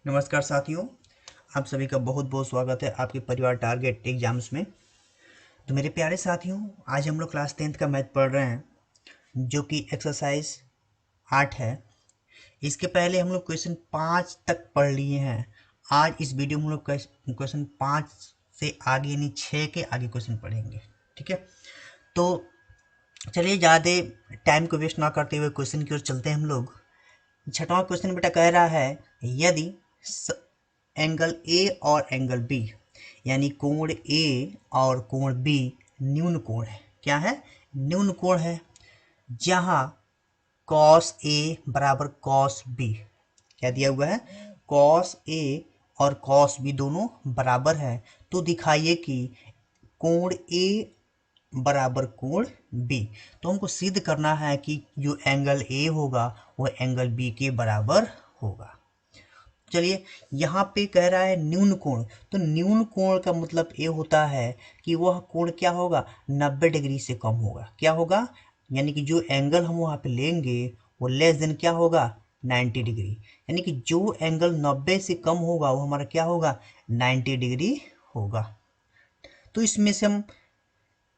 नमस्कार साथियों, आप सभी का बहुत बहुत स्वागत है आपके परिवार टारगेट एग्जाम्स में। तो मेरे प्यारे साथियों, आज हम लोग क्लास 10th का मैथ पढ़ रहे हैं जो कि एक्सरसाइज 8 है। इसके पहले हम लोग क्वेश्चन 5 तक पढ़ लिए हैं। आज इस वीडियो में हम लोग क्वेश्चन 5 से आगे यानी 6 के आगे क्वेश्चन पढ़ेंगे। ठीक है, तो चलिए ज़्यादा टाइम को वेस्ट ना करते हुए क्वेश्चन की ओर चलते हैं हम लोग। छठवां क्वेश्चन बेटा कह रहा है, यदि एंगल ए और एंगल बी यानी कोण ए और कोण बी न्यून कोण है। क्या है? न्यून कोण है। जहां कॉस ए बराबर कॉस बी, क्या दिया हुआ है? कॉस ए और कॉस बी दोनों बराबर है, तो दिखाइए कि कोण ए बराबर कोण बी। तो हमको सिद्ध करना है कि जो एंगल ए होगा वह एंगल बी के बराबर होगा। चलिए, यहाँ पे कह रहा है न्यून कोण, तो न्यून कोण का मतलब ये होता है कि वह कोण क्या होगा? 90 डिग्री से कम होगा। क्या होगा? यानी कि जो एंगल हम वहाँ पे लेंगे वो लेस देन क्या होगा? 90 डिग्री। यानी कि जो एंगल 90 से कम होगा वो हमारा क्या होगा? 90 डिग्री होगा। तो इसमें से हम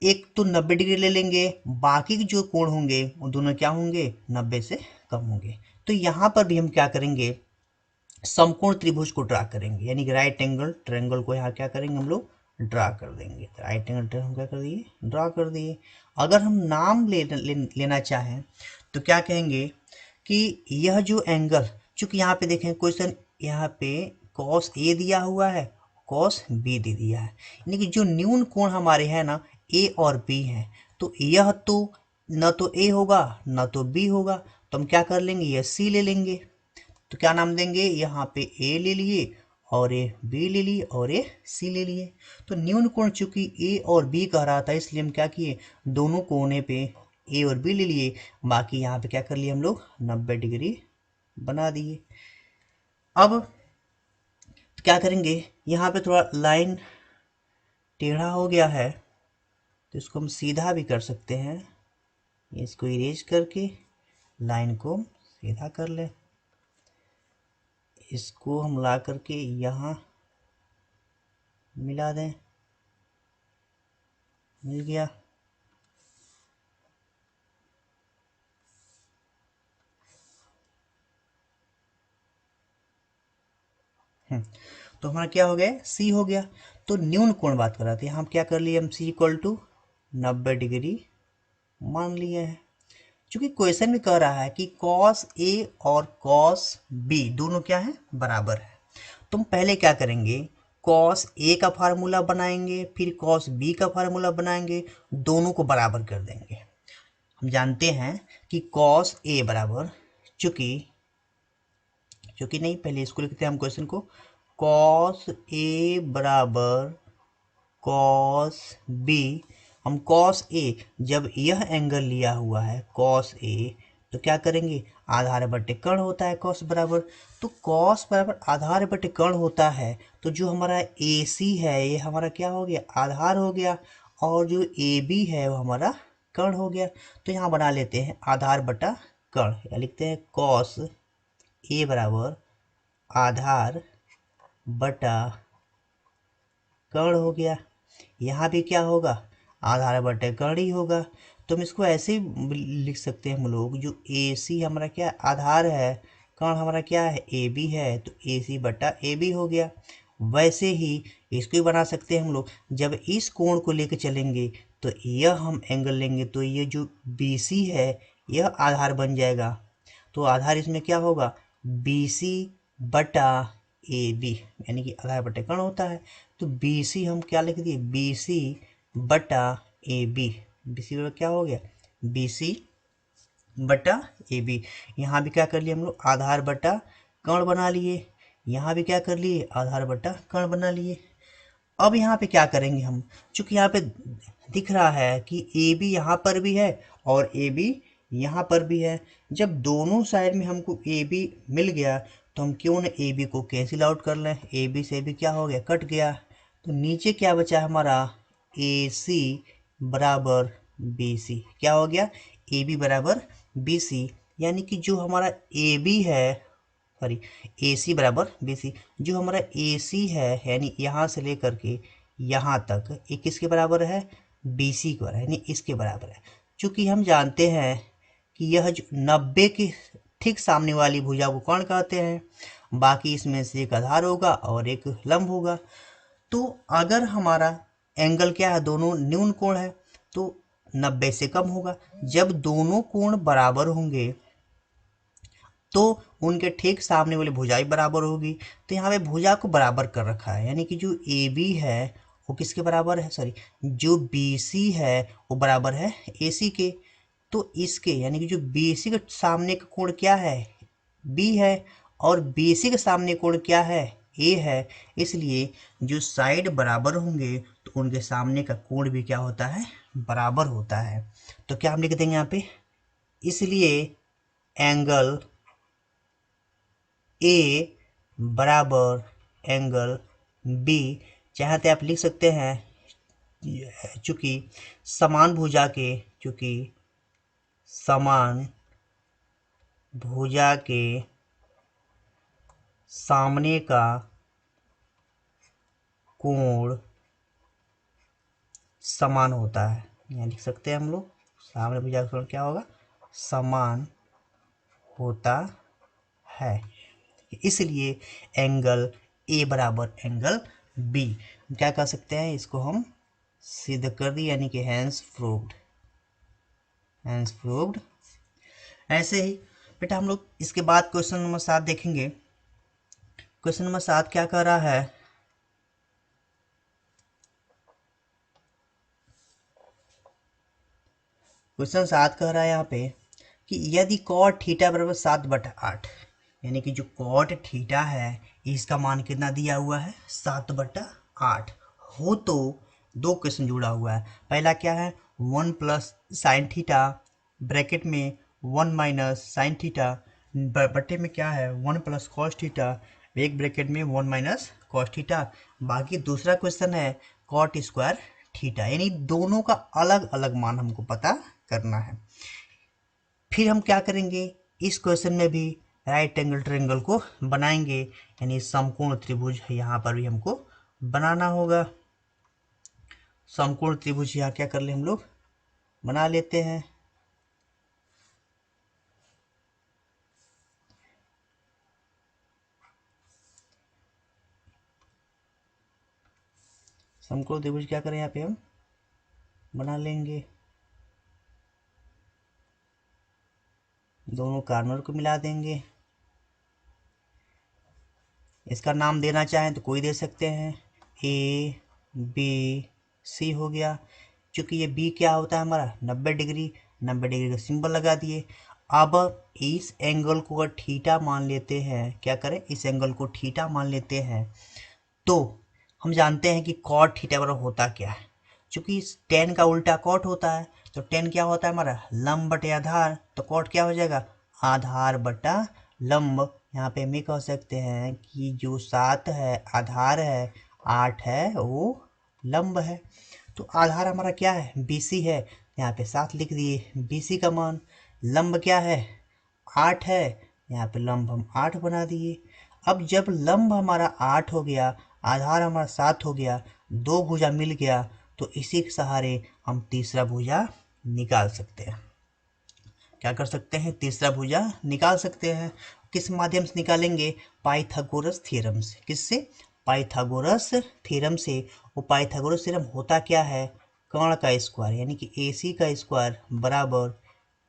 एक तो 90 डिग्री ले लेंगे, बाकी के जो कोण होंगे वो दोनों क्या होंगे? 90 से कम होंगे। तो यहाँ पर भी हम क्या करेंगे? समकोण त्रिभुज को ड्रा करेंगे, यानी कि राइट एंगल ट्रायंगल को यहाँ क्या करेंगे? हम लोग ड्रा कर देंगे। तो राइट एंगल ट्रायंगल क्या कर दिए? ड्रा कर दिए। अगर हम नाम लेना चाहें तो क्या कहेंगे कि यह जो एंगल, चूंकि यहाँ पे देखें क्वेश्चन, यहाँ पे कॉस ए दिया हुआ है, कॉस बी दे दिया है, यानी कि जो न्यून कोण हमारे हैं ना, ए और बी हैं, तो यह तो न तो ए होगा न तो बी होगा, तो हम क्या कर लेंगे? यह सी ले लेंगे। तो क्या नाम देंगे? यहाँ पे ए ले लिए और ए बी ले लिए और ए सी ले लिए। तो न्यून कोण चूंकि ए और बी कह रहा था, इसलिए हम क्या किए? दोनों कोने पे ए और बी ले लिए। बाकी यहाँ पे क्या कर लिए हम लोग? 90 डिग्री बना दिए। अब तो क्या करेंगे? यहाँ पे थोड़ा लाइन टेढ़ा हो गया है, तो इसको हम सीधा भी कर सकते हैं। इसको इरेज करके लाइन को सीधा कर ले। इसको हम ला करके यहाँ मिला दें, मिल गया। तो हमारा क्या हो गया? सी हो गया। तो न्यून कोण बात कर रहे थे, हम क्या कर लिए? हम सी इक्वल टू 90 डिग्री मान लिए हैं। चूंकि क्वेश्चन में कह रहा है कि कॉस ए और कॉस बी दोनों क्या है? बराबर है। तुम पहले क्या करेंगे? कॉस ए का फार्मूला बनाएंगे, फिर कॉस बी का फार्मूला बनाएंगे, दोनों को बराबर कर देंगे। हम जानते हैं कि कॉस ए बराबर, चूंकि चूंकि नहीं, पहले इसको लिखते हैं हम क्वेश्चन को। कॉस ए बराबर कॉस बी। हम कॉस ए, जब यह एंगल लिया हुआ है कॉस ए, तो क्या करेंगे? आधार बटे कर्ण होता है कॉस बराबर। तो कॉस बराबर आधार बटे कर्ण होता है, तो जो हमारा ए सी है ये हमारा क्या हो गया? आधार हो गया। और जो ए बी है वो हमारा कर्ण हो गया। तो यहाँ बना लेते हैं आधार बटा कर्ण, या लिखते हैं कॉस ए बराबर आधार बटा कर्ण हो गया। यहाँ भी क्या होगा? आधार बटे कर्ण ही होगा। तो हम इसको ऐसे ही लिख सकते हैं हम लोग, जो ए सी हमारा क्या आधार है, कर्ण हमारा क्या है? ए बी है, तो ए सी बटा ए बी हो गया। वैसे ही इसको भी बना सकते हैं हम लोग। जब इस कोण को लेकर चलेंगे तो यह हम एंगल लेंगे, तो ये जो बी सी है यह आधार बन जाएगा। तो आधार इसमें क्या होगा? बी सी बटा ए बी, यानी कि आधार बटे कर्ण होता है। तो बी सी हम क्या लिख दिए? बी सी बटा ए बी। बी सी बटा क्या हो गया? बी सी बटा ए बी। यहाँ भी क्या कर लिए हम लोग? आधार बटा कर्ण बना लिए। यहाँ भी क्या कर लिए? आधार बटा कर्ण बना लिए। अब यहाँ पे क्या करेंगे हम? चूंकि यहाँ पे दिख रहा है कि ए बी यहाँ पर भी है और ए बी यहाँ पर भी है। जब दोनों साइड में हमको ए बी मिल गया, तो हम क्यों ना ए बी को कैंसिल आउट कर लें। ए बी से भी क्या हो गया? कट गया। तो नीचे क्या बचा हमारा? ए सी बराबर बी सी। क्या हो गया? ए बी बराबर बी सी। यानी कि जो हमारा ए बी है, सॉरी ए सी बराबर बी सी। जो हमारा ए सी है यानी यहाँ से लेकर के यहाँ तक ये किसके बराबर है, बी सी के बराबर यानी इसके बराबर है। चूँकि हम जानते हैं कि यह जो 90 के ठीक सामने वाली भुजा को कौन कहते हैं, बाकी इसमें से एक आधार होगा और एक लंब होगा। तो अगर हमारा एंगल क्या है, दोनों न्यून कोण है तो 90 से कम होगा। जब दोनों कोण बराबर होंगे तो उनके ठीक सामने वाली भुजाएं बराबर होगी। तो यहाँ पे भुजा को बराबर कर रखा है यानी कि जो ए बी है वो किसके बराबर है, सॉरी जो बी सी है वो बराबर है ए सी के। तो इसके यानी कि जो बी सी के सामने का कोण क्या है, बी है, और बी सी के सामने कोण क्या है, ए है। इसलिए जो साइड बराबर होंगे तो उनके सामने का कोण भी क्या होता है, बराबर होता है। तो क्या हम लिख देंगे यहाँ पे, इसलिए एंगल ए बराबर एंगल बी, चाहते आप लिख सकते हैं चूंकि समान भुजा के सामने का कोण समान होता है। यहाँ लिख सकते हैं हम लोग सामने भुजा का कोण क्या होगा, समान होता है। इसलिए एंगल ए बराबर एंगल बी। क्या कह सकते हैं, इसको हम सिद्ध कर दिए यानी कि हैंस प्रूव्ड। ऐसे ही बेटा हम लोग इसके बाद क्वेश्चन नंबर 7 देखेंगे। क्वेश्चन नंबर 7 क्या कह रहा है, क्वेश्चन 7 कह रहा है यहाँ पे कि यदि कॉट थीटा बराबर 7/8 यानी कि जो कॉट थीटा है इसका मान कितना दिया हुआ है, 7/8 हो तो दो क्वेश्चन जुड़ा हुआ है। पहला क्या है, 1 प्लस साइन थीटा ब्रैकेट में 1 माइनस साइन थीटा बटे में क्या है 1 प्लस कॉस थीटा एक ब्रैकेट में 1 माइनस कॉस थीटा। बाकी दूसरा क्वेश्चन है कॉट स्क्वायर थीटा, यानी दोनों का अलग अलग मान हमको पता करना है। फिर हम क्या करेंगे, इस क्वेश्चन में भी राइट एंगल ट्रायंगल को बनाएंगे यानी समकोण त्रिभुज यहाँ पर भी हमको बनाना होगा। समकोण त्रिभुज यहाँ क्या कर ले हम लोग बना लेते हैं। समकोण त्रिभुज क्या करें यहाँ पे हम बना लेंगे, दोनों कार्नर को मिला देंगे। इसका नाम देना चाहें तो कोई दे सकते हैं, ए बी सी हो गया। चूंकि ये बी क्या होता है हमारा 90 डिग्री, 90 डिग्री का सिंबल लगा दिए। अब इस एंगल को अगर थीटा मान लेते हैं, क्या करें इस एंगल को थीटा मान लेते हैं तो हम जानते हैं कि कॉट थीटा बराबर होता क्या है। चूंकि टेन का उल्टा कॉट होता है तो टेन क्या होता है हमारा लंब बटे आधार, तो कॉट क्या हो जाएगा आधार बटा लंब। यहाँ पे हम ये कह सकते हैं कि जो 7 है आधार है, 8 है वो लंब है। तो आधार हमारा क्या है BC है, यहाँ पे 7 लिख दिए BC का मान। लंब क्या है 8 है, यहाँ पे लंब हम 8 बना दिए। अब जब लंब हमारा 8 हो गया, आधार हमारा 7 हो गया, दो भुजा मिल गया, तो इसी के सहारे हम तीसरा भुजा निकाल सकते हैं। क्या कर सकते हैं, तीसरा भुजा निकाल सकते हैं। किस माध्यम से निकालेंगे, पाइथागोरस थ्योरम से। किससे, पाइथागोरस थ्योरम से। वो पाइथागोरस थ्योरम होता क्या है, कर्ण का स्क्वायर यानी कि AC का स्क्वायर बराबर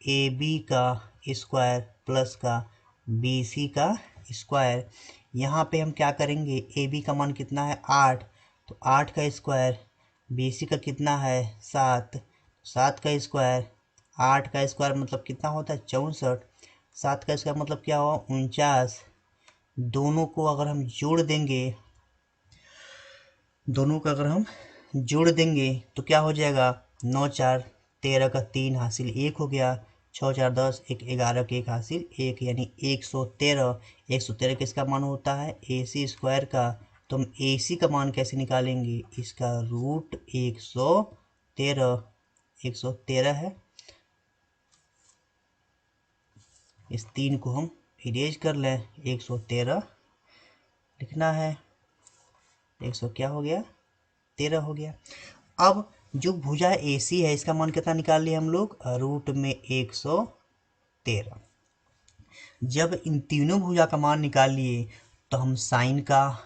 AB का स्क्वायर प्लस का BC का स्क्वायर। यहाँ पे हम क्या करेंगे, AB का मान कितना है 8, तो 8 का स्क्वायर, BC का कितना है 7, 7 का स्क्वायर, 8 का स्क्वायर मतलब कितना होता है 64, 7 का स्क्वायर मतलब क्या हुआ 49। दोनों को अगर हम जोड़ देंगे, दोनों को अगर हम जोड़ देंगे तो क्या हो जाएगा 9 4 13 का 3 हासिल 1 हो गया, 6 4 10 1 11 के 1 हासिल 1 यानी 113। 113 किसका मान होता है AC स्क्वायर का। तो हम AC का मान कैसे निकालेंगे, इसका रूट 113, 113 है। इस 3 को हम इरेज कर लें, 113 लिखना है। 100 क्या हो गया, 13 हो गया। अब जो भुजा AC है इसका मान कितना निकाल लिया हम लोग, रूट में 113। जब इन तीनों भुजा का मान निकाल लिए तो हम साइन का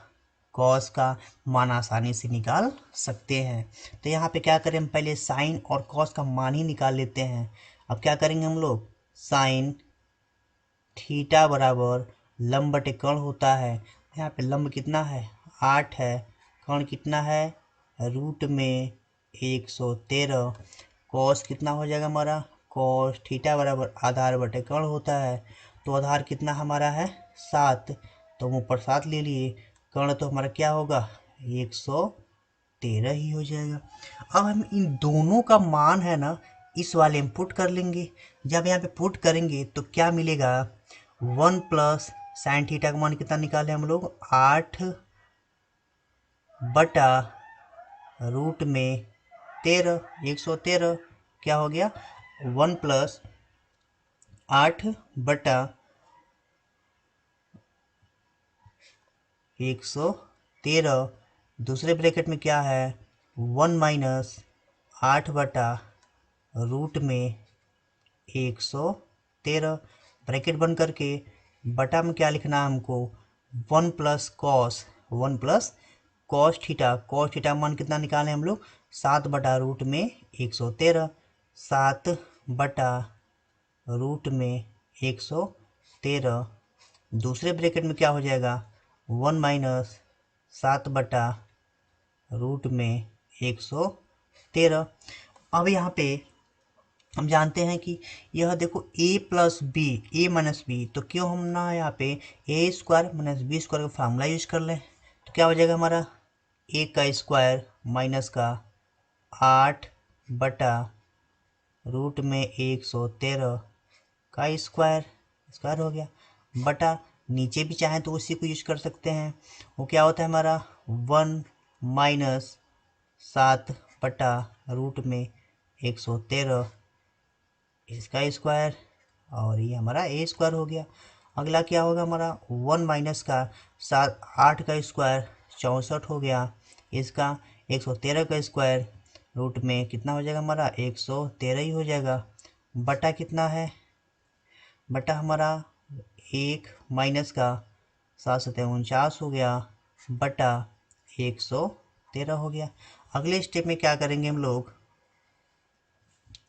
कॉस का मान आसानी से निकाल सकते हैं। तो यहाँ पे क्या करें, हम पहले साइन और कॉस का मान ही निकाल लेते हैं। अब क्या करेंगे हम लोग, साइन थीटा बराबर लंब बटे कर्ण होता है। यहाँ पे लंब कितना है, 8 है, कर्ण कितना है, रूट में 113। कॉस कितना हो जाएगा हमारा, कॉस थीटा बराबर आधार बटे कर्ण होता है। तो आधार कितना हमारा है, 7, तो हम ऊपर 7 ले लिए। कर्ण तो हमारा क्या होगा, 113 ही हो जाएगा। अब हम इन दोनों का मान है ना इस वाले में पुट कर लेंगे। जब यहाँ पे पुट करेंगे तो क्या मिलेगा, 1 प्लस साइन थीटा का मान कितना निकाले हम लोग, 8 बटा रूट में 13, 113 क्या हो गया, 1 प्लस 8 बटा 113। दूसरे ब्रैकेट में क्या है, 1 माइनस 8 बटा रूट में 113। ब्रैकेट बंद करके बटा में क्या लिखना है हमको, 1 plus cos, 1 plus cos theta. Cos theta मान कितना निकालें हम लोग, 7 बटा रूट में 113। 7 बटा रूट में 113। दूसरे ब्रैकेट में क्या हो जाएगा, 1 माइनस 7 बटा रूट में 113। अब यहाँ पे हम जानते हैं कि यह देखो a plus B, A minus B, तो क्यों हम ना यहाँ पे A square minus B square का फार्मूला यूज कर लें। तो क्या हो जाएगा हमारा, ए का स्क्वायर माइनस का 8 बटा रूट में 113 का स्क्वायर, स्क्वायर हो गया, बटा नीचे भी चाहें तो उसी को यूज कर सकते हैं। वो क्या होता है हमारा, 1 माइनस 7 बटा रूट में 113 इसका स्क्वायर, और ये हमारा ए स्क्वायर हो गया। अगला क्या होगा हमारा, 1 माइनस का 8 का स्क्वायर 64 हो गया, इसका 113 का स्क्वायर रूट में कितना हो जाएगा हमारा, 113 ही हो जाएगा, बटा कितना है, बटा हमारा 1 माइनस का 749 हो गया, बटा 113 हो गया। अगले स्टेप में क्या करेंगे हम लोग,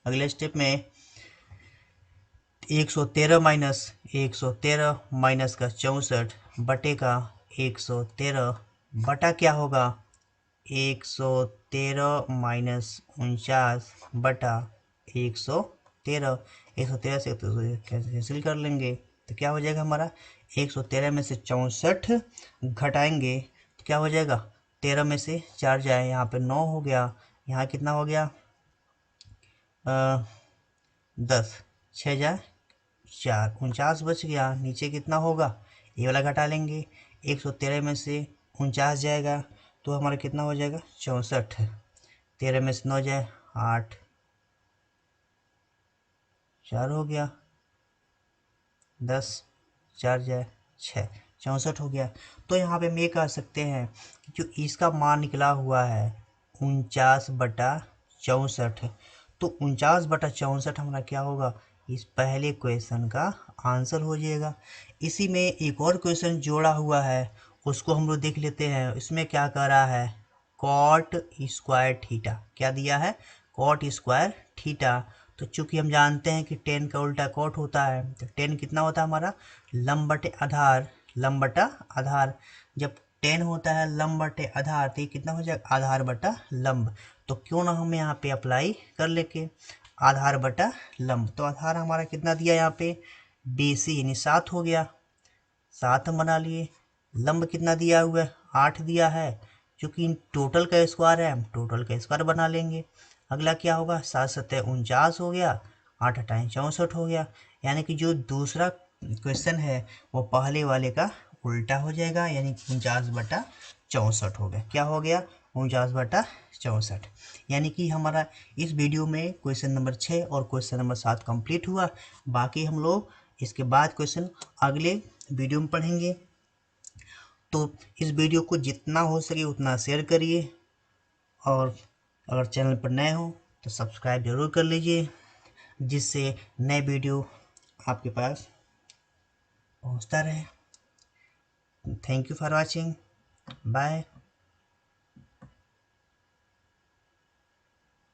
अगले स्टेप में 113 माइनस का 64 बटे का 113 बटा क्या होगा, 113 माइनस 49 बटा 113। 113 से तो कैंसिल कर लेंगे तो क्या हो जाएगा हमारा, 113 में से 64 घटाएंगे तो क्या हो जाएगा, 13 में से 4 जाए, यहाँ पे 9 हो गया, यहाँ कितना हो गया, 10, 6 जाए 4, 49 बच गया। नीचे कितना होगा, ये वाला घटा लेंगे, 113 में से 49 जाएगा तो हमारा कितना हो जाएगा, 64। 13 में से 9 जाए 8, 4 हो गया, 10, 4 जाए 6, 64 हो गया। तो यहाँ पे हम ये कह सकते हैं कि जो इसका मान निकला हुआ है 49/64, तो 49/64 हमारा क्या होगा, इस पहले क्वेश्चन का आंसर हो जाएगा। इसी में एक और क्वेश्चन जोड़ा हुआ है, उसको हम लोग देख लेते हैं। इसमें क्या कह रहा है, कॉट स्क्वायर थीटा, क्या दिया है, कॉट स्क्वायर थीटा। तो चूंकि हम जानते हैं कि 10 का उल्टा कॉट होता है, तो 10 कितना होता है हमारा, लंब बटे आधार, लंब बटा आधार। जब 10 होता है लंब बटे आधार तो ये कितना हो जाएगा, आधार बटा लंब। तो क्यों ना हम यहाँ पे अप्लाई कर लेके आधार बटा लंब। तो आधार हमारा कितना दिया यहाँ पे, BC यानी 7 हो गया, 7 हम बना लिए। लंब कितना दिया हुआ है, 8 दिया है, क्योंकि टोटल का स्क्वायर है हम टोटल का स्क्वायर बना लेंगे। अगला क्या होगा, 7 7 49 हो गया, 8 8 64 हो गया। यानी कि जो दूसरा क्वेश्चन है वो पहले वाले का उल्टा हो जाएगा, यानी 49/64 हो गया। क्या हो गया, 49/64। यानी कि हमारा इस वीडियो में क्वेश्चन नंबर 6 और क्वेश्चन नंबर 7 कंप्लीट हुआ। बाकी हम लोग इसके बाद क्वेश्चन अगले वीडियो में पढ़ेंगे। तो इस वीडियो को जितना हो सके उतना शेयर करिए, और अगर चैनल पर नए हो तो सब्सक्राइब जरूर कर लीजिए, जिससे नए वीडियो आपके पास पहुंचता रहे। Thank you for watching. Bye.